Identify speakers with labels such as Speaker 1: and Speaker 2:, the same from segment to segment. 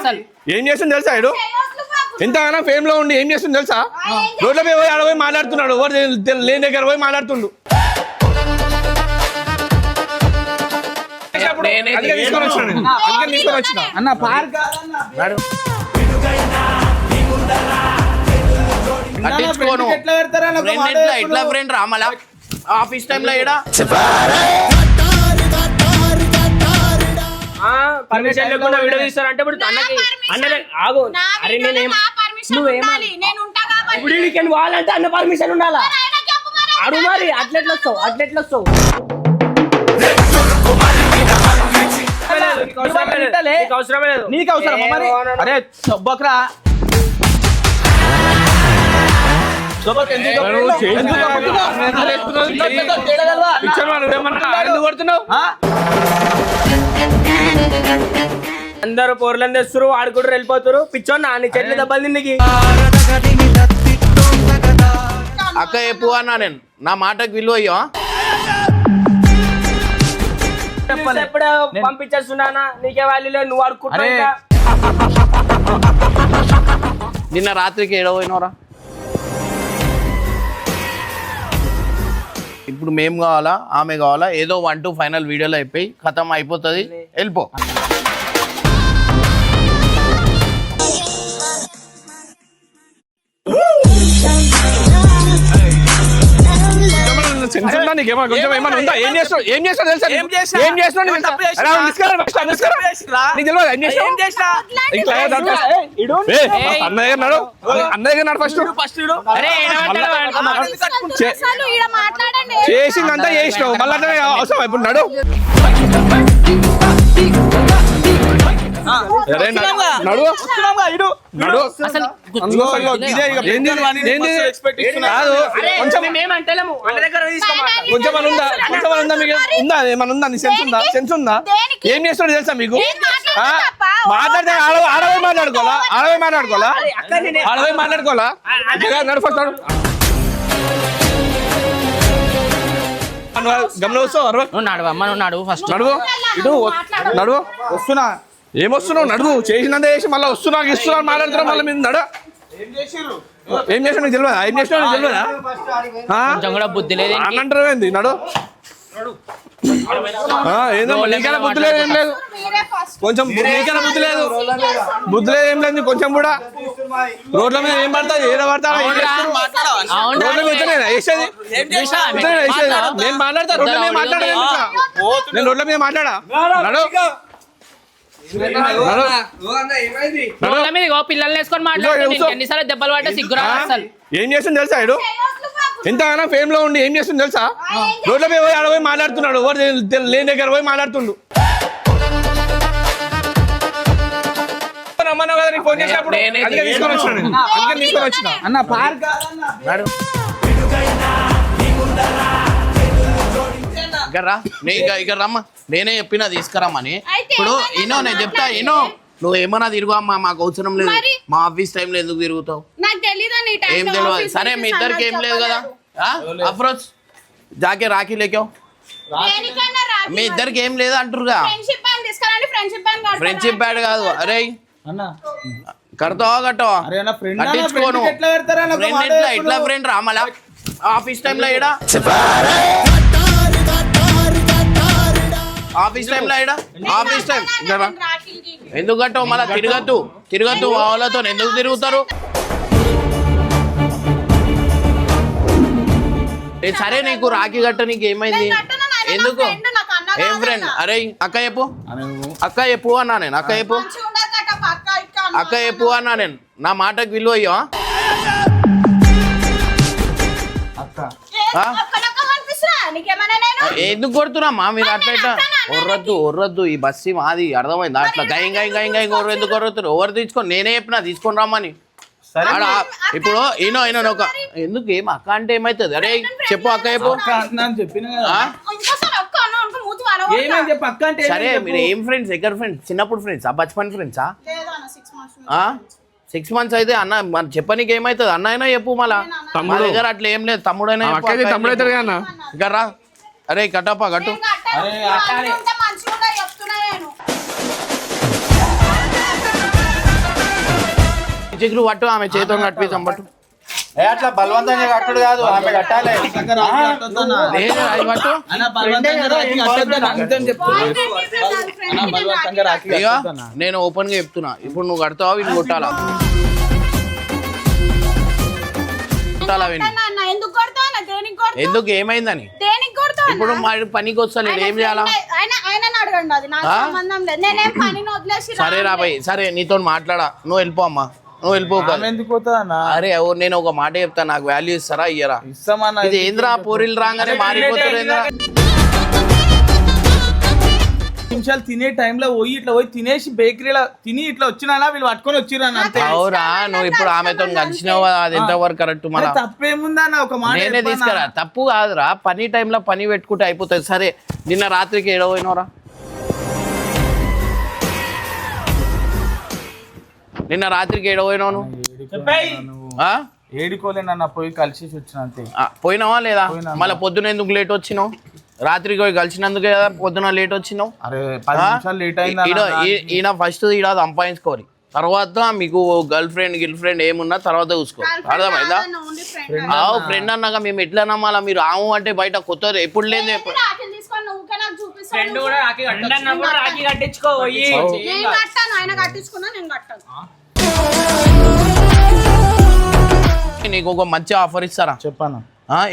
Speaker 1: అసలు
Speaker 2: ఏం చేస్తుంది తెలుసా ఇడు ఎంతగానో ఫేమ్ లో ఉండి ఏం చేస్తుంది తెలుసా రోడ్ల మీద పోయి ఆడపోయి మాట్లాడుతున్నాడు ఎవరు లేని దగ్గర పోయి మాట్లాడుతుండు తీసుకొని వచ్చిన
Speaker 3: అన్న పార్క్
Speaker 4: ఎట్లా ఫ్రెండ్ రామలా ఆఫీస్ టైమ్ లో ఏడా
Speaker 5: పర్మిషన్ లేకుండా వీడియో తీస్తారంటే ఇప్పుడు అన్నకి అన్నదే ఆగు అరే ఇప్పుడు వీడికి వాళ్ళంటే అన్న పర్మిషన్ ఉండాలా అడు మరి అట్లెట్లు వస్తావు అవసరమే లేదు
Speaker 3: నీకు అవసరం మరి అరే సొబ్బక్రా
Speaker 5: అందరూ పోర్లను తెస్తారు ఆడుకుంటారు వెళ్ళిపోతారు పిచ్చోని నాని చెట్లు దెబ్బలు తిండికి
Speaker 4: అక్క చెప్పు అన్నా నేను నా మాటకు విలువ అయ్యో
Speaker 5: ఎప్పుడే పంపించేస్తున్నానా నీకే వాల్యూ లేదు నువ్వు ఆడుకుంటా
Speaker 4: నిన్న రాత్రికి ఏడవైనవరా ఇప్పుడు మేము కావాలా ఆమె కావాలా ఏదో 1-2 ఫైనల్ వీడియోలో అయిపోయి ఖతం అయిపోతుంది వెళ్ళిపో
Speaker 2: చేసిందంతా చేసినావు మళ్ళీ అవసరం ఇప్పుడు నడు సెన్స్ ఉందా ఏం చేస్తాడు తెలుసా మీకు మాట్లాడితే ఆడవై మాట్లాడుకోవాలా నడుపుతాడు గమనం వస్తావు
Speaker 1: నడువు ఫస్ట్
Speaker 2: నడువు వస్తున్నా ఏమొస్తున్నావు నడువు చేసినంత చేసి మళ్ళీ వస్తున్నా మాట్లాడుతున్నావు మళ్ళీ మీరు నడు ఏం చేసినా నీకు తెలియదా ఏం చేసినా నీకు తెలియదా
Speaker 1: బుద్ధి లేదు
Speaker 2: అన్నంటారు ఏంది నడు ఏదో నీకైనా బుద్ధి లేదు ఏం లేదు కొంచెం నీకైనా బుద్ధి లేదు ఏం లేదు కొంచెం కూడా రోడ్ల మీద ఏం పడతా ఏదో పడతా రోడ్ల మీద వేసేది నేను మాట్లాడతా రోడ్ల మీద నేను రోడ్ల మీద మాట్లాడా నడు
Speaker 1: పిల్లల్ని వేసుకొని మాట్లాడుతుంది ఎన్నిసార్లు దెబ్బలు పడ్డా సిగ్గురా అసలు
Speaker 2: ఏం చేస్తుంది తెలుసా ఇడు ఎంతగానో ఫేమ్ లో ఉండి ఏం చేస్తుంది తెలుసా రోడ్ల మీద పోయి ఆడపోయి మాట్లాడుతున్నాడు ఎవరు లేని దగ్గర పోయి మాట్లాడుతుండు రమ్మన్నావు కదా నీకు ఫోన్ చేసినప్పుడు తీసుకొని వచ్చిన
Speaker 3: అన్న పార్క్
Speaker 4: ఇక్కడ రమ్మా నేనే చెప్పినా తీసుకురమ్మని ఇప్పుడు ఇనో నేను చెప్తా ఇనో నువ్వు ఏమన్నా తిరుగు అమ్మా మాకు అవసరం లేదు మా ఆఫీస్ టైంలో ఎందుకు తిరుగుతావు ఏం తెలియదు సరే మీ ఇద్దరికి ఏం లేదు కదా అఫ్రోజ్ జాకే రాఖీ లేకావు మీ ఇద్దరికి ఏం లేదు అంటారుగా ఫ్రెండ్షిప్ బ్యాడ్ కాదు అరే కడతావా కట్టవా కట్టించుకోను ఇట్లా ఫ్రెండ్ రామలా ఆఫీస్ టైంలో ఏడా ఆఫీస్ టైం ఎందుకు కట్టవు మళ్ళీ తిరగద్దు వాళ్ళతో ఎందుకు తిరుగుతారు సరే నీకు రాఖీ కట్ట నీకు ఏమైంది ఎందుకు ఏం ఫ్రెండ్ అరే అక్క చెప్పు అన్నా నేను అక్క చెప్పు అన్నా నేను నా మాటకు విలువ అయ్యో ఎందుకు కొడుతున్నా మీరు అట్లా ఒర్రద్దు ఈ బస్సు మాది అర్థమైంది అట్లా గైంగ్ ఎందుకు కొడుతున్నారు ఎవరు తీసుకొని నేనే చెప్పినా తీసుకొని రమ్మని ఇప్పుడు ఈయన ఒక ఎందుకు ఏం అక్క అంటే ఏమైతుంది అరే చెప్పు అక్క చెప్పు సరే మీరు ఏం ఫ్రెండ్స్ ఎక్కడ ఫ్రెండ్స్ చిన్నప్పుడు ఫ్రెండ్సా బచ్పన్ ఫ్రెండ్సా 6 months అయితే అన్న మన చెప్పనీకి ఏమైతుంది అన్న అయినా చెప్పు మళ్ళా మా దగ్గర అట్లా ఏం లేదు తమ్ముడైనా ఇక్కడ రా అరే కట్టప్ప కట్టు చిగురు పట్టు ఆమె చేతితో కట్టిస్తాం పట్టు
Speaker 6: అట్లా బలవంతంగా కట్టుడు కాదు ఆమె కట్టాలి
Speaker 4: లేదు అది పట్టు ఇక నేను ఓపెన్ గా చెప్తున్నా ఇప్పుడు నువ్వు కడతావా వీళ్ళు కొట్టాలా కొట్టాలా వీళ్ళు ఎందుకు ఏమైందని ఇప్పుడు మా పనికి వస్తలేదు ఏం చేయాలా సరే రాబాయ్ సరే నీతో మాట్లాడా నువ్వు వెళ్ళిపో అమ్మా నువ్వు వెళ్ళిపో
Speaker 3: ఎందుకు పోతుందన్నా
Speaker 4: అరే నేను ఒక మాట చెప్తా నాకు వాల్యూ ఇస్తారా ఇయ్యరా
Speaker 3: ఇస్తామన్నా
Speaker 4: ఇది ఏంద్రా పోరీలు రాగానే మారిపోతారు ఏంద్రా
Speaker 3: నిమిషాలు తినే టైంలో పోయి ఇట్లా పోయి తినేసి బేకరీలో తిని ఇట్లా వచ్చినా వీళ్ళు పట్టుకొని వచ్చిర్రు అంతే
Speaker 4: అవురా నువ్వు ఇప్పుడు ఆమెతో కలిసినావు కదా, అది ఎంతవరకు కరెక్ట్ మన
Speaker 3: తప్పేముందన్న ఒక మాట
Speaker 4: నేనే తీసుకురా తప్పు కాదురా పని టైంలో పని పెట్టుకుంటే అయిపోతుంది సరే నిన్న రాత్రికి ఏడవైనవరా నిన్న రాత్రికి ఏడవైనావు నువ్వు
Speaker 3: ఏడుకోలేనన్న పోయి కలిసి వచ్చిన అంతే
Speaker 4: పోయినావా లేదా మళ్ళీ పొద్దున ఎందుకు లేట్ వచ్చినావు రాత్రికి పోయి కలిసినందుకే కదా పొద్దున లేట్ వచ్చినావు
Speaker 3: అరే 10 నిమిషాలు లేట్ అయింది
Speaker 4: ఈయన ఫస్ట్ ఈడ సంపాదించుకోవాలి తర్వాత మీకు గర్ల్ ఫ్రెండ్ ఏమున్నా తర్వాత చూసుకోవాలి అర్థమైందా ఫ్రెండ్ అన్నాక మేము ఎట్లా నమ్మాలా మీరు ఆము అంటే బయట కొత్త ఎప్పుడు లేదు నీకు ఒక మంచి ఆఫర్ ఇస్తారా
Speaker 3: చెప్పాను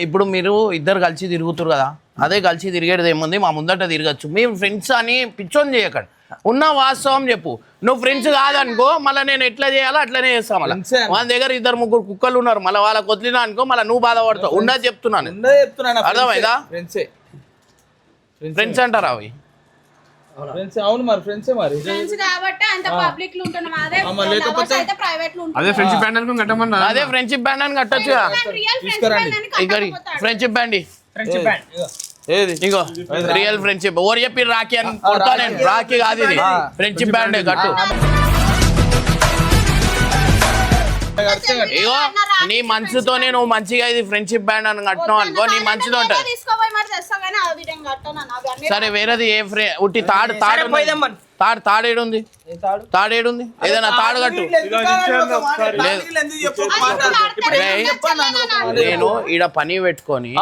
Speaker 4: ఇప్పుడు మీరు ఇద్దరు కలిసి తిరుగుతారు కదా అదే కలిసి తిరిగేది ఏముంది మా ముందట తిరగచ్చు మీ ఫ్రెండ్స్ అని పిచ్చోని చేయకండి ఉన్న వాస్తవం చెప్పు నువ్వు ఫ్రెండ్స్ కాదనుకో మళ్ళీ నేను ఎట్లా చేయాలో అట్లనే చేస్తా మళ్ళీ మన దగ్గర 2-3 కుక్కలు ఉన్నారు మళ్ళీ వాళ్ళకి వదిలినా అనుకో మళ్ళీ నువ్వు బాధపడతావు ఉండదు చెప్తున్నాను అర్థమైందా ఫ్రెండ్స్ అంటారా అవి
Speaker 3: అవును మరి ఫ్రెండ్సే మరి
Speaker 2: అదే ఫ్రెండ్షిప్ బ్యాండ్ అనుకుని కట్టమన్నా
Speaker 4: అదే ఫ్రెండ్షిప్ బ్యాండ్ అని కట్టొచ్చు ఫ్రెండ్షిప్ బ్యాండ్
Speaker 3: ఏది
Speaker 4: ఇగో రియల్ ఫ్రెండ్షిప్ ఓవర్ చెప్పి రాఖీ అని కొడతా నేను రాఖీ కాదు ఇది ఫ్రెండ్షిప్ బ్యాండ్ కట్టు ఇగో నీ మనసుతోనే నువ్వు మంచిగా ఇది ఫ్రెండ్షిప్ బ్యాండ్ అని కట్టినావు అనుకో నీ మంచితో ఉంటుంది సరే వేరేది ఏ ఉట్టి తాడేడుంది తాడేడుంది ఏదైనా తాడు కట్టు నేను ఈడ పని పెట్టుకొని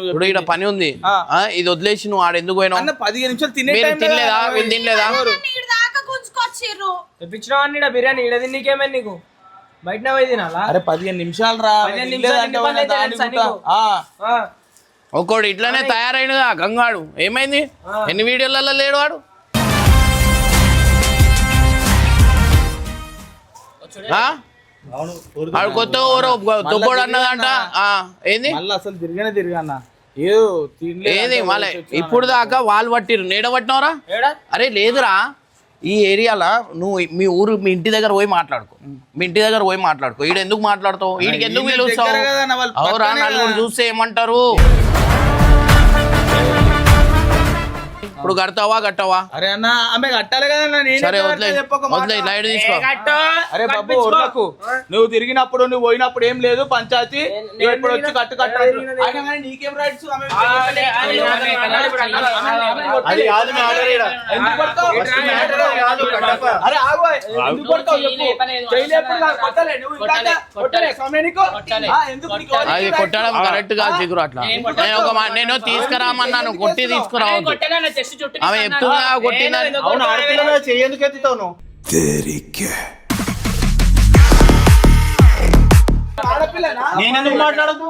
Speaker 4: ఇప్పుడు ఈడ పని ఉంది ఇది వదిలేసి నువ్వు ఆడ ఎందుకు పోయినావు
Speaker 3: 15 నిమిషాలు
Speaker 4: తినలేదా తినలేదా
Speaker 5: బిర్యానీ ఈడ నీకేమైంది నీకు బయట పోయి తినాలా
Speaker 3: అరే 15 నిమిషాలు రా
Speaker 4: ఒక్కోడు ఇట్లానే తయారైనగా గంగాడు ఏమైంది ఎన్ని వీడియోలలో లేడు వాడు వాడు కొత్త తొక్కోడు అన్నదంట ఏంది
Speaker 3: అసలు తిరగన్నా
Speaker 4: ఏది మళ్ళీ ఇప్పుడు దాకా వాళ్ళు పట్టిరు నీడ పట్టినవరా అరే లేదురా ఈ ఏరియాలో నువ్వు మీ ఇంటి దగ్గర పోయి మాట్లాడుకో ఈడ ఎందుకు మాట్లాడుతావు వీడికి ఎందుకు పిలుస్తావు అవురా నలుగురు చూస్తే ఏమంటారు ఇప్పుడు కట్టవా
Speaker 3: అరే అన్న ఆమె కట్టాలి కదా
Speaker 4: సరే వదిలే లైట్ తీసుకో
Speaker 3: అరే బాబు ఊర్లకు నువ్వు తిరిగినప్పుడు నువ్వు పోయినప్పుడు ఏం లేదు పంచాయతీ ఇప్పుడు వచ్చి కట్టాలి నీకేం రైట్స్ అరే ఆగు
Speaker 4: అది కొట్టడం కరెక్ట్ కాదు చిగురు అట్లా నేను తీసుకురామన్నాను కొట్టి తీసుకురావద్దు ఆమె చెప్తున్నా కొట్టిందని
Speaker 6: చెయ్యేందుకు ఎత్తుతావు నువ్వు నేనెందుకు మాట్లాడదు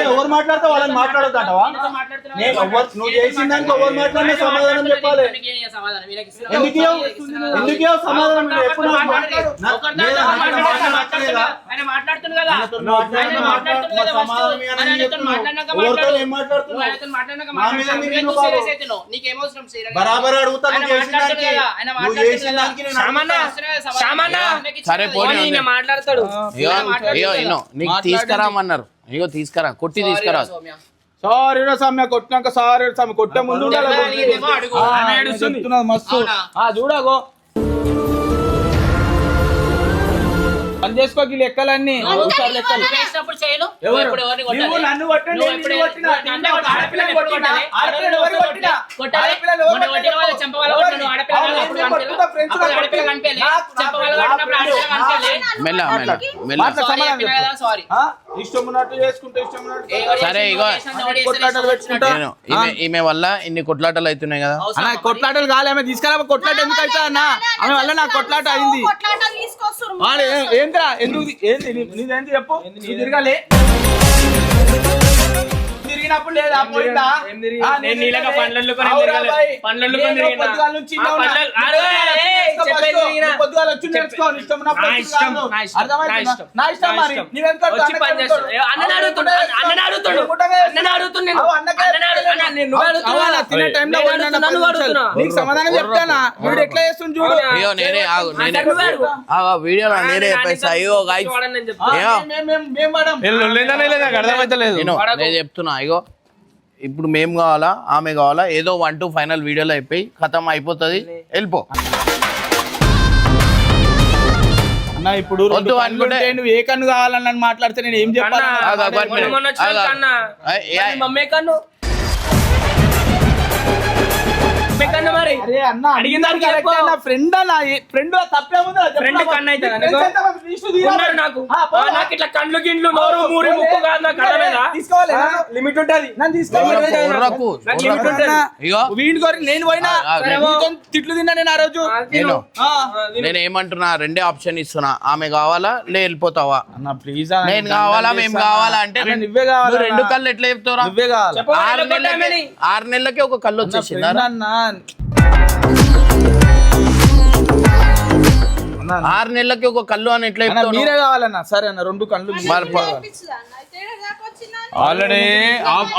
Speaker 6: ఎవరు మాట్లాడతా వాళ్ళని మాట్లాడద్దు అంటవా నువ్వు చేసిన దానికి ఎవరు మాట్లాడినా సమాధానం చెప్పాలి ఎందుకు సమాధానం ఎప్పుడు బరాబర్ అడుగుతాను
Speaker 4: సరే మాట్లాడతాడు నీకు తీసుకురామన్నారు ఇగో తీసుకురా కొట్టి తీసుకురా
Speaker 3: సారీ సమ్మె కొట్టినాక సారీ సమ్మె కొట్టే ముందు మస్తు చూడగో పని చేసుకోకి లెక్కలన్నీ నన్ను
Speaker 6: ఫ్రెండ్స్
Speaker 1: అప్పుడు ఆడపిల్ల కనిపించలే. చెప్పగల పట్టినప్పుడు ఆడపిల్ల కనిపించలే.
Speaker 4: మెల్ల మెల్ల మెల్ల
Speaker 1: Sorry చెప్పినా కదా, sorry.
Speaker 6: ఇష్టం ఉన్నట్టు చేసుకుంటే ఇష్టం ఉన్నట్టు
Speaker 4: సరే ఇగో
Speaker 6: కొట్లాటలు పెట్టుకుంటా
Speaker 4: ఈమె వల్ల ఇన్ని కొట్లాటలు అవుతున్నాయి కదా.
Speaker 3: అన్న కొట్లాటలు కాలే ఆమె తీసుకురా కొట్లాట ఎందుకు అవుతా అన్న ఆమె వల్ల నాకు కొట్లాట అయింది వాడు ఏంట్రా ఎందుకు ఏంది నీదేంటి చెప్పు నువ్వు తిరగాలి తిరిగినప్పుడు లేదా పోయిందా
Speaker 5: నేను నీళ్ళగా పండ్లల్లో కొని
Speaker 3: అవురా
Speaker 5: తిరగలేదు.
Speaker 3: బాయ్.
Speaker 5: పండ్లల్లో కొని
Speaker 3: నేను
Speaker 5: తిరిగినా.
Speaker 3: పొద్దుగాల నుంచి
Speaker 5: ఆ
Speaker 3: ఇన్నే ఉన్నా.
Speaker 5: పండ్లల్లో- అరే, చెప్పేది తిరిగినా.
Speaker 3: పొద్దుగాల వచ్చి నేర్చుకో ఇష్టం ఉన్నప్పుడు
Speaker 5: నా
Speaker 3: వచ్చి
Speaker 5: ఇష్టం,
Speaker 3: కాదు.
Speaker 5: నా ఇష్టం,
Speaker 3: అర్థమైందా?
Speaker 5: నా ఇష్టం.
Speaker 3: నా ఇష్టం మరి
Speaker 5: నా ఇష్టం.
Speaker 3: నీవెంత
Speaker 5: వచ్చి పని చేస్తాడు. అన్నని అడుగుతుండు, అన్నని అడుగుతుండు. అన్నని అడుగుతుండు నేను. అన్నని అడుగు- అన్న, నేను నువ్వే అడుగుతున్నావా?
Speaker 3: తినే టైంలో
Speaker 5: నేను
Speaker 3: పోయినా
Speaker 5: అడుగుతున్నా, నువ్వు అడుగుతున్నా.
Speaker 3: నీకు సమాధానం చెప్తానా వీడు ఎట్లా చేస్తుంది చూడు
Speaker 4: అయ్యో నేనే ఆగు నేనే
Speaker 5: నువ్వే అడుగు.
Speaker 4: వీడియోలో నేనే చెప్పేస్తా అయ్యో గాయస్
Speaker 5: వాడని నేను చెప్తా.
Speaker 4: అయ్యో
Speaker 3: మేము మేడం
Speaker 2: లేదా నాకు అర్థమైతలేదు
Speaker 4: నేను చెప్తున్నా ఇగో ఇప్పుడు మేము కావాలా ఆమె కావాలా ఏదో 1 to ఫైనల్ వీడియోలో అయిపోయి ఖతం అయిపోతుంది వెళ్ళిపో.
Speaker 3: అన్న ఇప్పుడు
Speaker 4: వద్దు
Speaker 3: రెండు కళ్ళు
Speaker 4: అనుకుంటే-
Speaker 3: ఉంటే నువ్వు ఏ కన్ను కావాలని నన్ను మాట్లాడితే నేను ఏం చెప్పాలి
Speaker 5: అన్న,
Speaker 4: ఆగు, ఆగు,
Speaker 5: మొన్న మొన్న వచ్చిన
Speaker 4: ఆగు.
Speaker 5: కన్నా.
Speaker 4: ఏ,
Speaker 5: మరి మమ్మీ కన్ను మమ్మీ కన్ను మరి
Speaker 3: అరే అన్న
Speaker 5: అడిగిన దానికి చెప్పు.
Speaker 3: ఫ్రెండ్ అన్న ఫ్రెండ్ తప్పేముంది
Speaker 5: ఫ్రెండ్ కన్ను అవుతుందా నీకు? ఉన్నారు నాకు నాకు ఇట్లా కండ్లు గిండ్లు నోరు మూరి ముక్కు కాదు నాకు అర్థమైందా?
Speaker 3: తీసుకోవాలి
Speaker 5: లిమిట్ ఉంటది
Speaker 3: నన్ను తీసుకోవాలి
Speaker 4: ఉర్రకు,
Speaker 5: నాకు లిమిట్
Speaker 4: ఉర్రకు.
Speaker 5: ఉంటది.
Speaker 4: ఇగో
Speaker 3: వీడి కొరకు నేను పోయినా
Speaker 4: ఆగు.
Speaker 3: నీతో తిట్లు తిన్నా నేను ఆ రోజు
Speaker 4: నేను
Speaker 3: ఆ.
Speaker 4: నేను ఏమంటున్నా రెండే ఆప్షన్ ఇస్తున్నా ఆమె కావాలా లే వెళ్ళిపోతావా.
Speaker 3: అన్న ప్లీజ్
Speaker 4: నేను కావాలా మేము కావాలా అంటే
Speaker 3: అన్న, నువ్వే కావాలా
Speaker 4: నువ్వు 2
Speaker 3: అన్న.
Speaker 4: కళ్ళు ఎట్లా చెప్తావురా?
Speaker 3: నువ్వే కావాలి
Speaker 5: చెప్పు,
Speaker 4: 6
Speaker 5: ఎక్కడ కొట్టామని?
Speaker 4: నెలలకి ఒక కళ్ళు వచ్చేసిందా?
Speaker 3: అన్న
Speaker 4: 6 నెలలకి ఒక కళ్ళు అని ఎట్లా
Speaker 3: అన్న,
Speaker 4: చెప్తావు
Speaker 3: మీరే కావాలన్న సరే అన్న 2 కళ్ళు
Speaker 4: మరి
Speaker 2: ఆల్రెడీ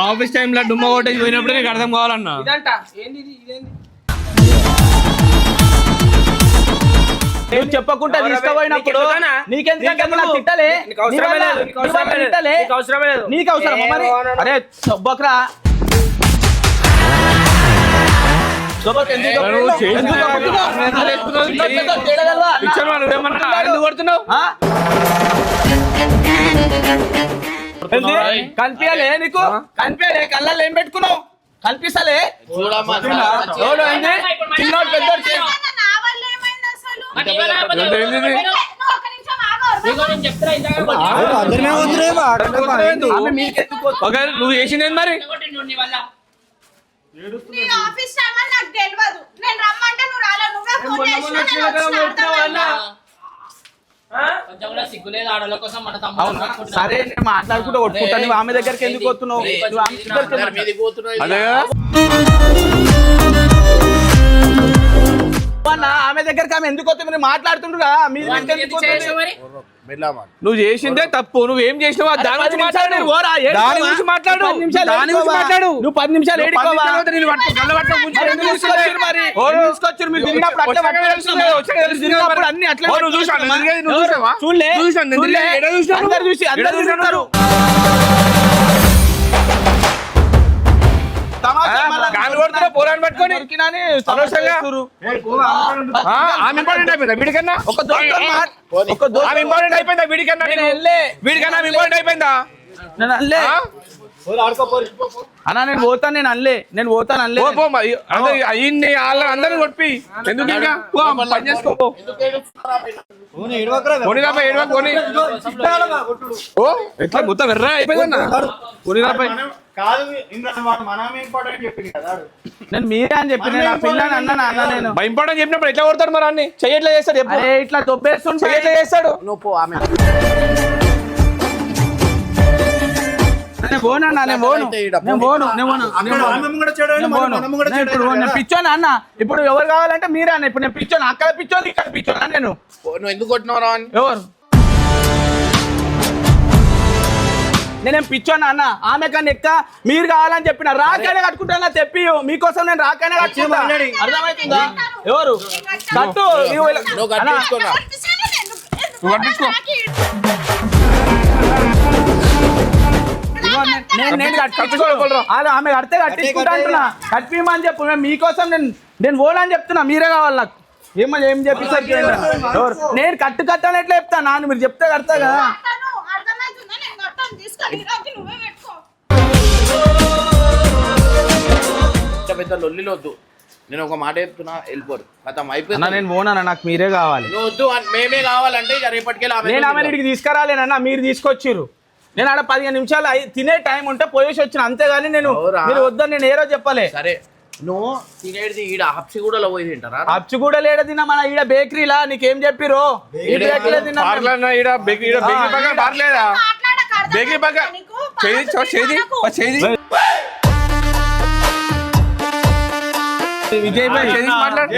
Speaker 2: ఆఫీస్ టైంలో డుమ్మ కొట్టేసి పోయినప్పుడు నీకు అర్థం కావాలన్నా
Speaker 5: ఇదంట ఏంది ఇది? ఇదేంది?
Speaker 3: నువ్వు చెప్పకుండా
Speaker 5: ఎవరు
Speaker 3: తీసుకుపోయినప్పుడు
Speaker 5: నీకు ఎందుకన్నా?
Speaker 3: నీకెందుకంటే
Speaker 5: నీకు
Speaker 3: నాకు తిట్టలే
Speaker 5: నీకు అవసరమే లేదు, నీకు అవసరమే లేదు,
Speaker 3: తిట్టలే
Speaker 5: నీకు అవసరమే లేదు.
Speaker 3: నీకు అవసరమా మరి అరే సబ్బక్రా కనిపించలే నీకు కనిపించలే కళ్ళల్లో ఏం పెట్టుకున్నావు కనిపిస్తలే
Speaker 4: చూడమ్మా
Speaker 3: ఎవడు ఏంది? చిన్నోడు పెద్దోడు చే-
Speaker 1: మరి నీ వల్ల అయిపోతే నీకు నేను చెప్తున్నా ఇందాక
Speaker 3: ఆమె మీకెందుకు
Speaker 2: నువ్వు చేసింది ఏంది మరి
Speaker 1: కొట్టిండు నీ వల్ల.
Speaker 7: ఆఫీస్ టైం అని నాకు తెలియదు నేను రమ్మంటే నువ్వు రాలే నువ్వే ఫోన్
Speaker 5: మొన్న
Speaker 7: చేసినా
Speaker 5: మొన్న
Speaker 7: నేను వచ్చిన
Speaker 5: కొట్టినావు అన్న.
Speaker 7: అర్థమైందా?
Speaker 1: కొంచెం కూడా సిగ్గులేదు ఆడల కోసం మన తమ్ముడు
Speaker 3: అవునా?
Speaker 1: కొట్టుకుంటున్నాడు.
Speaker 3: సరే నేను మాట్లాడుకుంటూ కొట్టుకుంటా నువ్వు ఆమె దగ్గరికి ఎందుకు వస్తున్నావు నువ్వు ఆమె దగ్గరికి
Speaker 4: అందరి మీదకి పోతున్నావు
Speaker 2: అదే
Speaker 4: ఇది.
Speaker 2: కదా
Speaker 3: అన్న, ఆమె దగ్గరికి ఆమె ఎందుకు వస్తుంది మీరు మాట్లాడుతుండ్రుగా మీరు
Speaker 1: వానికి ఎందుకు చేయొచ్చు మరి?
Speaker 4: మెల్లమ్మా.
Speaker 2: నువ్వు చేసిందే తప్పు నువ్వేం చేసినావు దాని గురించి మాట్లాడు దాని గురించి మాట్లాడు దాని గురించి మాట్లాడు
Speaker 3: నువ్వు 10 నిమిషాలు ఏడుకోవా? తీసుకొచ్చిర్రు మరి. తీసుకొచ్చిర్రు మీరు తిరిగినప్పుడు అట్లే తిరిగినప్పుడు అన్ని అట్లే చూడలే? చూడలే? అందరు చూసి అందరు చూస్తున్నారు. తమాషా మళ్ళా
Speaker 2: పోరాని పట్టుకొని
Speaker 3: దొరికినాని
Speaker 2: అనవసరంగా.
Speaker 3: చేస్తుర్రు.
Speaker 2: ఆమె ఇంపార్టెంట్ అయిపోయిందా వీడికన్నా
Speaker 3: ఒక దోస్తు ఒక దోస్తు
Speaker 2: ఆమె ఇంపార్టెంట్ అయిపోయిందా వీడికన్నా
Speaker 3: నేను వెళ్ళే.
Speaker 2: వీడికన్నా ఆమె ఇంపార్టెంట్ అయిపోయిందా
Speaker 3: నేను అల్లే
Speaker 2: ఆ?
Speaker 3: అన్న నేను పోతాను నేను అల్లే నేను పోతాను అల్లే
Speaker 2: పో, పో, అయ్యింది అందరిని కొట్టి ఎందుకు ఇంకా పో, పని చేసుకో పో. పోనీ రాపై, ఏడవకు, పోనీ. ఓ ఎట్లా మొత్తం ఎర్ర అయిపోయిందన్నా పోనీ రాపై.
Speaker 6: కాదు మనమే ఇంపార్టెంట్ చెప్పింది కదా
Speaker 3: నేను మీరే అని చెప్పి నేను ఆ పిల్లని అన్నాను అన్న నేను
Speaker 2: ఇంపార్టెంట్ చెప్పినప్పుడు ఎట్లా కొడతాడు మరి అన్ని చెయ్యట్లే చేస్తాడు చెప్పు
Speaker 3: అరే ఇట్లా దొబ్బేస్తుంటే
Speaker 2: చెయ్యట్లే చేస్తాడు
Speaker 4: నువ్వు పో ఆమె
Speaker 3: నేను పోనన్నా నేను పోను నేను పోను నేను పోను నేను పోను నేను ఇప్పుడు నేను పిచ్చోను అన్న ఇప్పుడు ఎవరు కావాలంటే మీరే అన్న ఇప్పుడు నేను పిచ్చోను అక్కడ పిచ్చోను ఇక్కడ పిచ్చోను నేను
Speaker 4: నువ్వు ఎందుకు కొట్టినవరా అని
Speaker 3: ఎవరు నేనేం పిచ్చోను అన్న ఆమె కన్నా ఎక్క మీరు కావాలని చెప్పిన రాకైనా కట్టుకుంటా తెప్పి మీకోసం నేను రాకైనా కట్టుకుంటా అర్థమవుతుందా ఎవరు కట్టు
Speaker 4: నువ్వు కట్టించుకోరా
Speaker 7: కనిపిస్తాను నేను.
Speaker 2: నువ్వు కట్టించుకో.
Speaker 3: నేను కట్టుకోవాలి ఆమె కడితే కట్టించుకుంటా అంటున్నా కట్టిమని చెప్పు మేము మీకోసం నేను పోనని చెప్తున్నా మీరే కావాలి నాకు ఏమని ఏం చెప్పిస్తారు నేను కట్టాలని ఎట్లా చెప్తా నాన్న మీరు చెప్తే కడతా కదా
Speaker 7: కట్టాను, అర్థమవుతుందా? నేను కట్టాను, తీసుకొని ఈ రోజు నువ్వే పెట్టుకో.
Speaker 4: పెద్ద లొల్లిలో వద్దు నేను ఒక మాట చెప్తున్నా, వెళ్ళిపోరు గతం
Speaker 3: అన్న
Speaker 4: అయిపోయింది.
Speaker 3: నేను పోనా, నాకు మీరే కావాలి.
Speaker 4: నువ్వు వద్దు మేమే కావాలంటే ఇక రేపటికెళ్ళి
Speaker 3: నేను ఆమె ఇంటికి తీసుకురాలేనన్నా, మీరు తీసుకొచ్చిర్రు. నేను ఆడ 15 నిమిషాలు తినే టైం ఉంటే పోయేసి వచ్చిన, అంతేగాని నేను
Speaker 4: అవురా?
Speaker 3: మీరు వద్దని నేను ఏ రోజు చెప్పలే.
Speaker 4: సరే నువ్వు తినేది ఈడ హప్సి కూడా పోయి తింటారా?
Speaker 3: అచ్చు కూడా లేడ తిన్నా మన ఈడ బేకరీలా, నీకేం చెప్పిరో ఈ బేకరీలో తిన్నా.
Speaker 2: బేకరీ పక్కన పార్లేదా? బేకరీ పక్కన విజయ్ భాయ్ చేసి మాట్లాడు.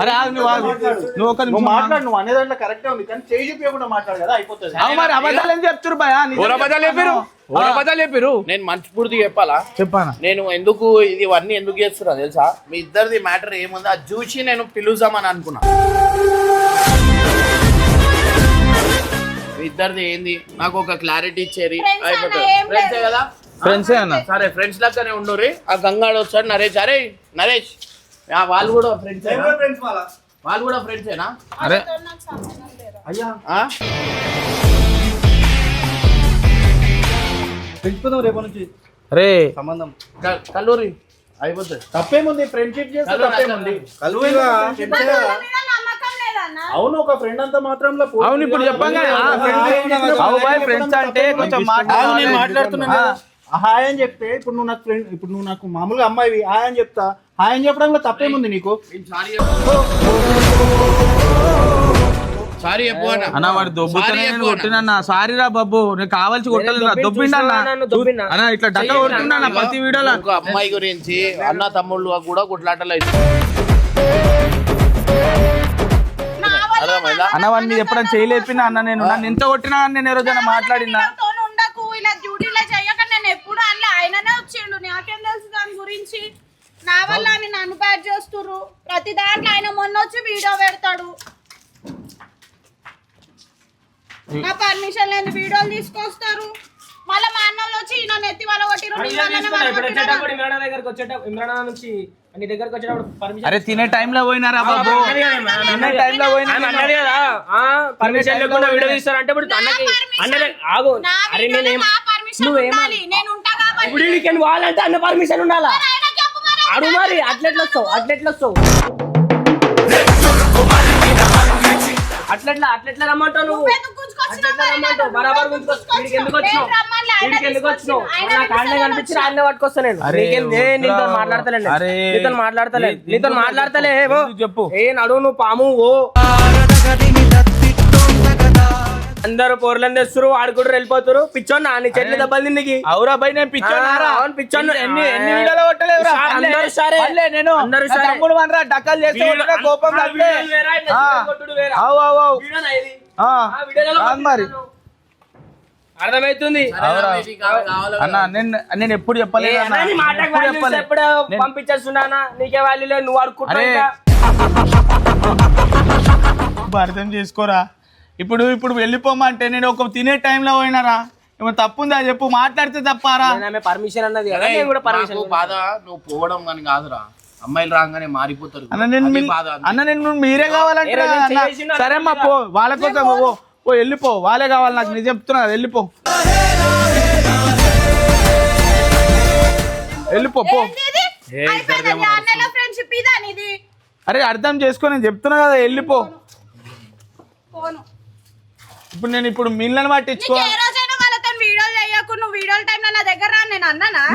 Speaker 2: అరే ఆగు, నువ్వు ఆగు. నువ్వు ఒక
Speaker 6: నువ్వు
Speaker 2: నిమిషం
Speaker 6: మాట్లాడు, నువ్వు అనే దాంట్లో కరెక్టే ఉంది కానీ చేయి చూపించకుండా మాట్లాడు కదా, అయిపోతుంది.
Speaker 3: ఆగు. మరి అబద్ధాలు ఏం చెప్తురు భయ?
Speaker 2: అబద్ధాలు చెప్పిరు.
Speaker 4: నేను మనస్ఫూర్తిగా చెప్పాలా?
Speaker 3: చెప్పానా?
Speaker 4: నేను ఎందుకు ఇవన్నీ ఎందుకు చేస్తున్నా తెలుసా? మీ ఇద్దరిది మ్యాటర్ ఏముంది అది చూసి నేను పిలుద్దామని అనుకున్నా. మీ ఇద్దరిది ఏంది నాకు ఒక క్లారిటీ ఇచ్చేది అయిపోతుంది. ఫ్రెండ్సే కదా?
Speaker 3: ఫ్రెండ్సే అన్న.
Speaker 4: సరే ఫ్రెండ్స్ లెక్కనే ఉండరు. ఆ గంగాడు వచ్చాడు, నరేష్. అరే నరేష్ వాళ్ళు కూడా ఫ్రెండ్సే, వాళ్ళు కూడా ఫ్రెండ్సేనా?
Speaker 3: అరే
Speaker 4: ఆ?
Speaker 6: పెంచుకుందాం రేపు నుంచి
Speaker 3: అరే
Speaker 6: సంబంధం.
Speaker 4: కల్లూరి అయిపోతుంది.
Speaker 6: తప్పేముంది, ఫ్రెండ్షిప్ చేస్తే తప్పేముంది. అవును, ఒక ఫ్రెండ్ అంతా మాత్రంలో
Speaker 3: అవును ఇప్పుడు చెప్పంగా ఫ్రెండ్స్ అంటే కొంచెం
Speaker 6: నేను మాట్లాడుతున్నాను కదా. హాయ్ అని చెప్తే ఇప్పుడు నువ్వు నాకు ఫ్రెండ్, ఇప్పుడు నువ్వు నాకు మామూలుగా అమ్మాయివి హాయ్ అని చెప్తా. హాయ్ అని చెప్పడంలో తప్పేముంది నీకు?
Speaker 4: సారీ చెప్పు
Speaker 3: అన్న వాడు దొబ్బుతనే నేను కొట్టినన్నా. సారీ రా బాబు, నేను కావాల్సి కొట్టలేదు, దొబ్బిండన్నా అన్న, ఇట్లా డక్క కొడుతున్నా ప్రతి వీడియోలో.
Speaker 4: ఒక అమ్మాయి గురించి అన్న తమ్ముళ్ళు కూడా గుట్లాటలు అయితే
Speaker 3: అన్న వాడిని ఎప్పుడైనా చేయలేపినా అన్న, నేను నన్ను ఎంత కొట్టినా నేను ఏ రోజైనా మాట్లాడినా?
Speaker 7: ఉండకు ఇలా డ్యూటీలో చెయ్యక నేను ఎప్పుడు అలా ఆయననే వచ్చిండు, నాకేం తెలుసు దాని గురించి. నా వల్ల అని నన్ను బ్యాడ్ చేస్తుర్రు. ప్రతి దాంట్లో ఆయన మొన్న వచ్చి వీడియో పెడతాడు, నా పర్మిషన్ లేని వీడియోలు తీసుకొస్తారు. మళ్ళీ మా అన్నలు వచ్చి ఈయన నెత్తి వాళ్ళ కొట్టిరు.
Speaker 3: అరే తినే టైంలో పోయినారా బాబు, తినే టైంలో పోయినా.
Speaker 5: పర్మిషన్ లేకుండా వీడియో తీస్తారంటే ఇప్పుడు అన్నకి అన్నదే ఆగు. అరే
Speaker 7: నేను ఉంటా కాబట్టి
Speaker 5: ఇప్పుడు వీడికి వాళ్ళంటే అన్న పర్మిషన్ ఉండాలా? అడుగు మరి, అట్లెట్లా వస్తావు? అట్లెట్లా రమ్మంటావు నువ్వు? అట్లెట్లా రమ్మంటావు? బరాబర్ గుంజుకొచ్చు. వీడికి ఎందుకు వచ్చినావు? నా కాళ్ళే కనిపించి ఆయన్నే పట్టుకొస్తా నేను. నీతో మాట్లాడతలే
Speaker 3: చెప్పు.
Speaker 5: ఏ నడువు నువ్వు పాము ఓ. అందరూ పోర్లను తెస్తారు, ఆడుకుంటారు, వెళ్ళిపోతారు. పిచ్చోన్నా నీ చెట్లు దెబ్బలు తిండికి.
Speaker 3: అవురా భయ్, నేను పిచ్చోన్నారా?
Speaker 5: అవును పిచ్చోన్నా.
Speaker 3: ఎన్ని వీడియోలో కొట్టలేవురా?
Speaker 5: అందరూ సరే,
Speaker 3: నేను
Speaker 5: అందరూ సరే.
Speaker 3: తమ్ముడు మనరా డక్కలు చేస్తే కొట్టినా కోపం తగ్గే. అవు అవు అవు మరి
Speaker 5: అర్థమవుతుంది
Speaker 3: అన్న. నేను ఎప్పుడు చెప్పలేదు అన్న,
Speaker 5: ఎప్పుడు పంపించేస్తున్నా నీకే వాళ్ళు లేదు, నువ్వు అడుకుంటా.
Speaker 3: అర్థం చేసుకోరా. ఇప్పుడు వెళ్ళిపోమంటే నేను ఒక తినే టైంలో పోయినారా? ఏమో తప్పుందా చెప్పు, మాట్లాడితే తప్పారా?
Speaker 5: పర్మిషన్ అన్నది కదా, నేను కూడా పర్మిషన్.
Speaker 4: బాధ నువ్వు పోవడం కానీ కాదురా, అమ్మాయిలు రాగానే మారిపోతారు.
Speaker 3: అన్న నేను మీరే కావాలంటే సరే అమ్మా పో, వాళ్ళ కోసం ఓ వెళ్ళిపో, వాళ్ళే కావాలి నాకు, నేను చెప్తున్నా వెళ్ళిపో పో.
Speaker 7: ఫ్రెండ్షిప్ ఇదా నీది?
Speaker 3: అరే అర్థం చేసుకో, నేను చెప్తున్నా కదా వెళ్ళిపో. ఇప్పుడు నేను మిల్లని పట్టించుకో.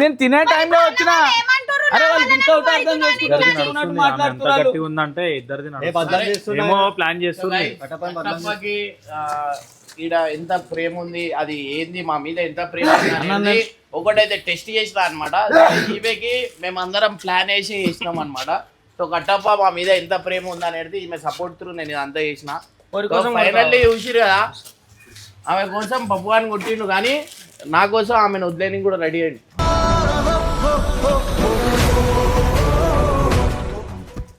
Speaker 3: నేను తినే టైంలో వచ్చినా. అరే వాళ్ళు ఇంకొకటి అర్థం చేసుకుంటున్నారు, మాట్లాడుతున్నారు.
Speaker 6: ఉందంటే ఇద్దరిది ప్లాన్ చేస్తుంది.
Speaker 4: ఈడ ఎంత ప్రేమ ఉంది, అది ఏంది మా మీద ఎంత ప్రేమ ఉంది ఒకటైతే టెస్ట్ చేసిన అనమాట. ఈమెకి మేమందరం ప్లాన్ వేసి చేసినాం అనమాట. సో కట్టప్ప మా మీద ఎంత ప్రేమ ఉంది అనేది ఈమె సపోర్ట్ త్రూ నేను ఇదంతా చేసిన. ఫైనల్లీ చూసిరు కదా, ఆమె కోసం పప్పుగాని కొట్టిండు, కానీ నా కోసం ఆమెను వదిలేని కూడా రెడీ అయ్యింది.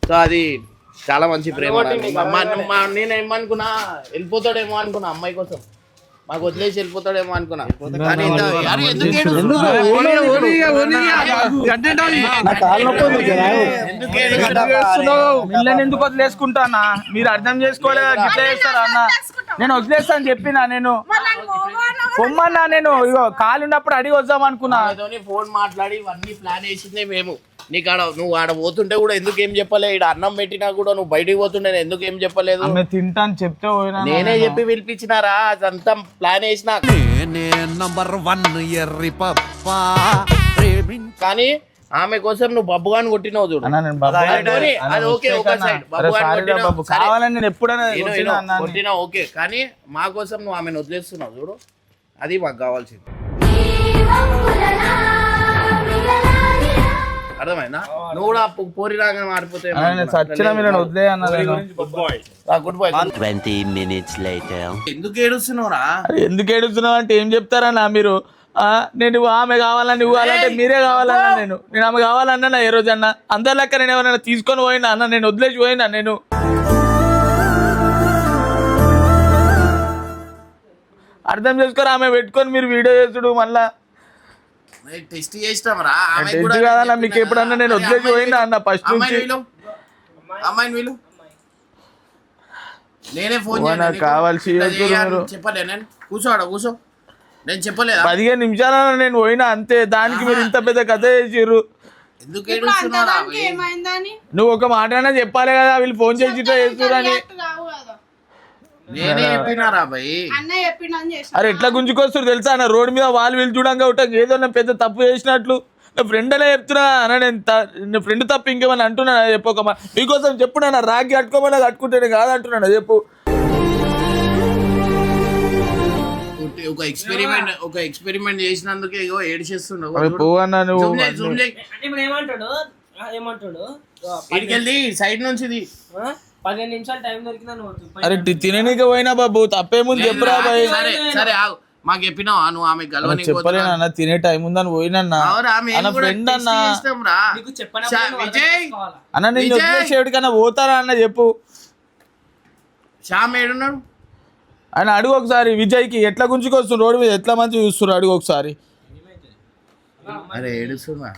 Speaker 4: సో అది చాలా మంచి ప్రేమ. నేనేమనుకున్నా వెళ్ళిపోతాడేమో అనుకున్నా, అమ్మాయి కోసం మాకు వదిలేసి వెళ్ళిపోతాడేమో అనుకున్నా.
Speaker 3: ఎందుకు వదిలేసుకుంటానా? మీరు అర్థం చేసుకోలేదు, గిట్లా చేస్తారా అన్న? నేను వదిలేస్తా అని చెప్పినా. నేను పొమ్మన్నా నేను ఇగో ఖాళీ ఉన్నప్పుడు అడిగి వద్దాం అనుకున్నా.
Speaker 4: ఫోన్ మాట్లాడి ఇవన్నీ ప్లాన్ వేసిందే మేము. నీకు ఆడ నువ్వు ఆడ పోతుంటే కూడా ఎందుకు ఏం చెప్పలే? ఇక్కడ అన్నం పెట్టినా కూడా నువ్వు బయటికి పోతుండే ఎందుకు ఏం చెప్పలేదు?
Speaker 3: తింటాను చెప్తే పోయినా.
Speaker 4: నేనే చెప్పి పిలిపించినారా? అదంతా ప్లాన్ వేసిన. కానీ ఆమె కోసం నువ్వు బబ్బు గాని కొట్టినావు చూడు. అది ఓకే, ఒక సైడ్
Speaker 3: కావాలని నేను ఎప్పుడైనా
Speaker 4: కొట్టినా ఓకే, కానీ మా కోసం నువ్వు ఆమెను వదిలేస్తున్నావు చూడు, అది మాకు కావాల్సింది. అర్థమైందా? నువ్వు కూడా పోరి రాగా మారిపోతే ఎందుకు ఏడుస్తున్నావురా?
Speaker 3: ఎందుకు ఏడుస్తున్నావు అంటే ఏం చెప్తారన్నా మీరు? నేను ఆమె కావాలని నువ్వు కావాలంటే మీరే కావాలన్నా. నేను ఆమె కావాలన్నా ఏ రోజు అన్న అందరి లెక్క నేను ఎవరైనా తీసుకొని పోయినా అన్న? నేను వదిలేసి పోయినా? నేను అర్థం చేసుకోరు. ఆమె పెట్టుకొని మీరు వీడియో చేసుడు మళ్ళా
Speaker 4: టెస్ట్ చేస్తామరా?
Speaker 3: కాదన్నా మీకు ఎప్పుడన్నా నేను వదిలేసి పోయినా అన్న? ఫస్ట్ నుంచి
Speaker 4: అమ్మాయిని వీళ్ళు నేనే ఫోన్
Speaker 3: కావాల్సి
Speaker 4: చెప్పలే. నేను కూర్చోడ కూర్చో, నేను చెప్పలేదు.
Speaker 3: 15 నిమిషాల నేను పోయినా అంతే, దానికి మీరు ఇంత పెద్ద కథ చేసిర్రు.
Speaker 4: ఎందుకు ఏడుస్తున్నారా?
Speaker 3: నువ్వు ఒక మాట అయినా చెప్పాలి కదా, వీళ్ళు ఫోన్ చేసి చేస్తురని.
Speaker 4: నేనే చెప్పినారా భయ్?
Speaker 3: అరే ఎట్లా గుంజుకొస్తారు తెలుసా అన్న? రోడ్డు మీద వాళ్ళు వీళ్ళు చూడంగా ఉంటాం ఏదో నా పెద్ద తప్పు చేసినట్లు. నా ఫ్రెండ్ అనే చెప్తున్నా అన్న, నేను నా ఫ్రెండ్ తప్పు ఇంకేమన్నా అంటున్నా చెప్పక మీకోసం చెప్పున్నా. రాగి కట్టుకోమన్నా కట్టుకుంటే కాదంటున్నాను చెప్పు.
Speaker 4: ఒక ఎక్స్పెరిమెంట్ చేసినందుకే ఇగో ఏడు చేస్తుండవు.
Speaker 3: పోవన్నా నువ్వు
Speaker 4: ఇడికెళ్ళి సైడ్ నుంచి
Speaker 5: 15 నిమిషాలు టైం దొరికిందా?
Speaker 3: అరే తిననీకి పోయినా బాబు, తప్పేముంది చెప్పురా బాయ్.
Speaker 4: సరే మాకు చెప్పినావు నువ్వు ఆమె
Speaker 3: చెప్పలేనా? తినే టైం ఉందని పోయినా ఫ్రెండ్ అన్న.
Speaker 4: విజయ్
Speaker 3: అన్న నేను వదిలేసేవాడికన్నా పోతారా అన్న చెప్పు.
Speaker 4: శ్యామ్ ఏడున్నాడు?
Speaker 3: ఆయన అడుగు ఒకసారి. విజయ్కి ఎట్లా గుంజుకొస్తుంది రోడ్డు మీద, ఎట్లా మంచి చూస్తున్నారు అడుగు ఒకసారి.
Speaker 4: అరే ఏడుస్తున్నా.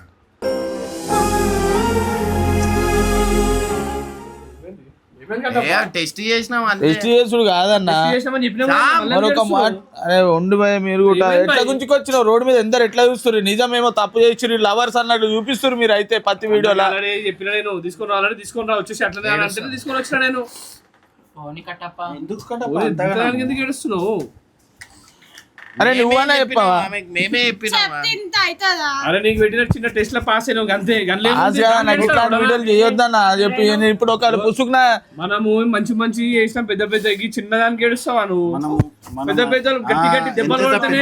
Speaker 4: టెస్ట్
Speaker 3: చేసుడు కాదన్న మరొక మాట. అరే ఉండు భయ మీరు కూడా ఎట్లా గుంజుకొచ్చినావు రోడ్డు మీద? ఎందరు ఎట్లా చూస్తారు? నిజమేమో తప్పు చేసి లవర్స్ అన్నట్టు చూపిస్తారు మీరు అయితే ప్రతి వీడియోలో.
Speaker 2: చెప్పిన నేను తీసుకొని రావాలంటే తీసుకొని రా, వచ్చేసి అట్లనే తీసుకొని వచ్చినా నేను. ఎందుకు ఏడుస్తున్నావు?
Speaker 3: అరే నువ్వన్నా చెప్పావా?
Speaker 4: మేమే చెప్పినావా?
Speaker 2: అరే నీకు పెట్టిన చిన్న టెస్ట్ లో పాస్ అయినావు అంతే.
Speaker 3: వీడియోలు చేయొద్దన్నా చెప్పి. ఇప్పుడు ఒక పుసుకున్నా
Speaker 2: మనము మంచి మంచి చేసినాం, పెద్ద పెద్ద చిన్నదానికి ఏడుస్తావా నువ్వు? పెద్ద పెద్ద గట్టి గట్టి దెబ్బలు పడితేనే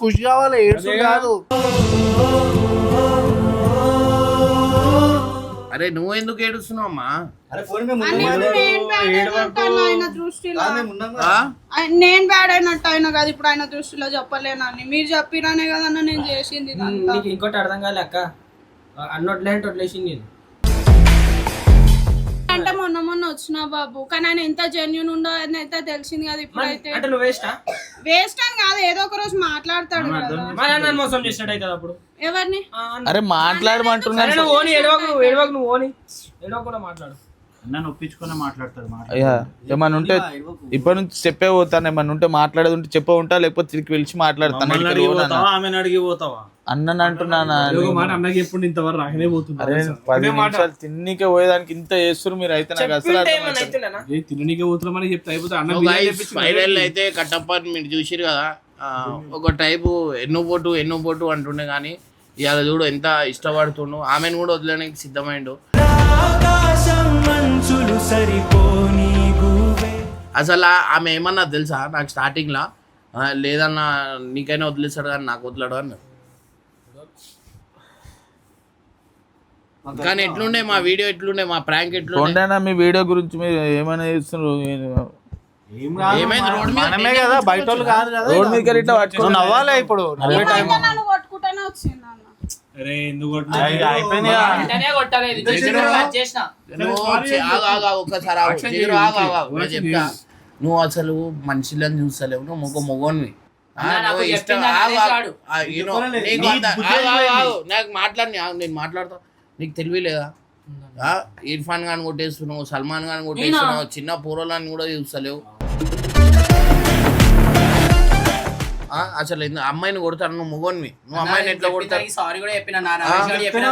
Speaker 6: ఖుషి కావాలి, ఏడుస్తూ కాదు.
Speaker 4: అరే నువ్వు ఎందుకు ఏడుస్తున్నావు అమ్మా?
Speaker 7: నేను బ్యాడ్ అయినట్టు అయినా కదా ఇప్పుడు ఆయన దృష్టిలో చెప్పలేనని మీరు చెప్పిరానే కదన్నా నేను చేసింది.
Speaker 5: ఇంకోటి అర్థం కాలే అక్క, అన్నట్లేంటి వదిలేసింది
Speaker 7: అంటే మొన్న వచ్చినా బాబు, కానీ ఆయన ఎంత జెన్యూన్ ఉండో అని అయితే తెలిసింది కదా. ఇప్పుడైతే వేస్ట్ అని కాదు, ఏదో ఒక రోజు మాట్లాడతాడు కదా.
Speaker 5: మోసం చేసినట్టు కదా అప్పుడు
Speaker 7: ఎవరిని?
Speaker 3: అరే మాట్లాడమంటున్నా
Speaker 5: మాట్లాడు.
Speaker 6: ఒప్పించుకునే మాట్లాడతాడు.
Speaker 3: ఏమన్నా ఉంటే ఇప్పటి నుంచి చెప్పే పోతాను. ఏమన్నా ఉంటే మాట్లాడేది ఉంటే చెప్ప ఉంటా, లేకపోతే తిరిగి పిలిచి మాట్లాడతాను. అన్నని అంటున్నానా? అరే 10 నిమిషాలు తిన్నికే పోయేదానికి ఇంత చేస్తారు మీరు అయితే. నాకు అసలు
Speaker 4: వైరల్ అయితే కట్టప్ప మీరు చూసిరు కదా, ఒక టైపు ఎన్నో పోటు అంటుండే, కానీ ఇవాళ చూడు ఎంత ఇష్టపడుతుండు. ఆమెను కూడా వదిలేడానికి సిద్ధమైండు. అసలు ఆమె ఏమన్నా తెలుసా నాకు స్టార్టింగ్ లా? లేదన్నా నీకైనా వదిలేస్తాడు కానీ నాకు వదిలాడు అన్నాడు. కానీ ఎట్లుండే మా వీడియో, ఎట్లుండే మా ప్రాంక్, ఎట్లుండే
Speaker 3: మీ వీడియో గురించి మీరు ఏమైనా చేస్తున్నారు?
Speaker 6: మనమే కదా, బయట వాళ్ళు కాదు కదా.
Speaker 3: రోడ్ మీద ఇట్లా పట్టుకొని
Speaker 6: నవ్వాలి. ఇప్పుడు
Speaker 4: నువ్వు అసలు మనుషులను చూస్తలేవు, నువ్వు మొగోన్వి. నాకు నేను మాట్లాడతా, నీకు తెలివి లేదా? ఇర్ఫాన్ ఖాన్ కొట్టేస్తున్నావు, సల్మాన్ ఖాన్ కొట్టేస్తున్నావు, చిన్న పూర్వలాన్ని కూడా చూస్తలేవు. అసలు అమ్మాయిని కొడతాను నువ్వు మొగోన్వి నువ్వు అమ్మాయిని ఎట్లా కొడతావు
Speaker 1: సారీ కూడా చెప్పిన నా రమేష్ గారు చెప్పిన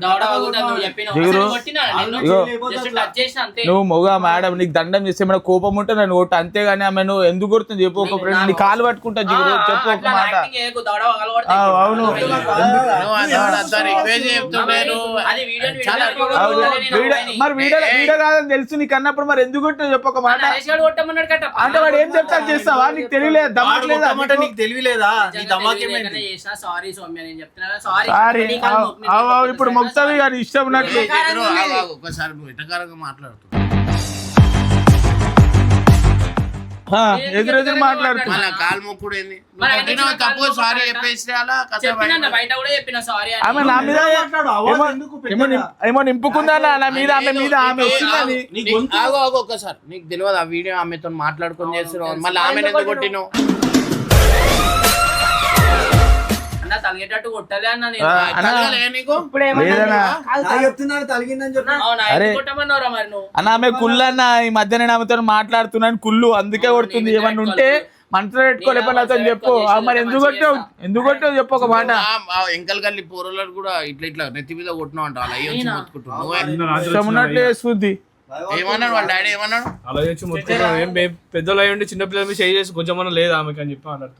Speaker 1: దౌడ వగుతా నువ్వు చెప్పిన
Speaker 3: జిగురు.
Speaker 1: కొట్టినా నేను
Speaker 3: ఇగో.
Speaker 1: జస్ట్ టచ్ చేసిన అంతే
Speaker 3: నువ్వు మొగ మేడం నీకు దండం చేస్తే ఏమైనా కోపం ఉంటే నన్ను కొట్టు అంతేగాని ఆమె నువ్వు ఎందుకు కొడుతుంది చెప్పు ఒక ఫ్రెండ్ నీ కాలు పట్టుకుంటా జిగురు చెప్పు ఒక మాట
Speaker 1: దౌడ వగలగొడతా
Speaker 3: అవును
Speaker 4: నువ్వు అంతా రిక్వెస్ట్ చెప్తున్నాను
Speaker 1: అది వీడియో
Speaker 3: అవును. మరి వీడియో కాదని తెలుసు నీకు అన్నప్పుడు మరి ఎందుకు కొట్టు చెప్పు ఒక మాట
Speaker 1: నరేష్ గారు కొట్టమన్నాడు కట్ట
Speaker 3: అంటే వాడు ఏం చెప్తాను చేస్తావా నీకు తెలియలేదు దమ్మట్లేదా
Speaker 6: నీకు తెలియలేదా నీ దమాకేమైంది
Speaker 1: సారీ సౌమ్య నేను చెప్తున్నా సారీ
Speaker 3: సారీ ఇప్పుడు మొక్తవి గారి ఇష్టం ఉన్నట్లు
Speaker 4: ఒకసారి నువ్వు ఎటకారంగా మాట్లాడుతున్నావు
Speaker 3: ఎదురెదురు మాట్లాడుతున్నా
Speaker 4: మళ్ళీ కాలు మొక్కుడు ఏంది
Speaker 1: మరి ఆయన
Speaker 4: కొట్టినావు తప్పు సారీ చెప్పేసి అలా కథ
Speaker 1: చెప్పిన బయట కూడా చెప్పిన సారీ
Speaker 3: ఆమె నా మీద
Speaker 6: మాట్లాడు, అవాజ్ ఎందుకు పెట్టాలా?
Speaker 3: ఏమో నింపుకుందా నా మీద ఆమె మీద ఆమె వచ్చిందని
Speaker 6: నీ గొంతు
Speaker 4: ఆగో ఒక్కసారి నీకు తెలియదు ఆ వీడియో ఆమెతో మాట్లాడుకొని చేస్తున్నావు మళ్ళీ ఆమె ఎందుకు కొట్టినావు
Speaker 1: అన్న తలిగేటట్టు కొట్టలే అన్న నేను
Speaker 4: తగలలే నీకు
Speaker 3: లేదనా
Speaker 6: చెప్తున్నాను తలిగిందని చెప్పి
Speaker 1: అవునా
Speaker 3: అరే.
Speaker 1: ఎందుకు కొట్టమన్నారా మరి నువ్వు
Speaker 3: అన్న ఆమె కుళ్ళు అన్న ఈ మధ్య నేను ఆమెతో మాట్లాడుతున్నాను కుళ్ళు అందుకే కొడుతుంది ఏమన్నా ఉంటే మనసులో పెట్టుకోలేపని అతను చెప్పు మరి ఎందుకు కొట్టావు చెప్పు ఒక మాట
Speaker 4: ఎంకల్ కల్లి పోరలు కూడా ఇట్లా నెత్తి మీద కొట్టినావు అంట అలా అయ్యి వచ్చి మొత్తుకుంటున్నావు
Speaker 3: ఇష్టం ఉన్నట్లు వేస్తుంది
Speaker 4: ఏమన్నాడు వాళ్ళ డాడీ ఏమన్నాడు
Speaker 2: అలా చేసి మొత్తం ఏం పెద్దలు అయ్యి ఉండి చిన్న పిల్లల మీద చేసి కొంచెం లేదా ఆమెకి అని చెప్పి మాట్లాడుతున్నాను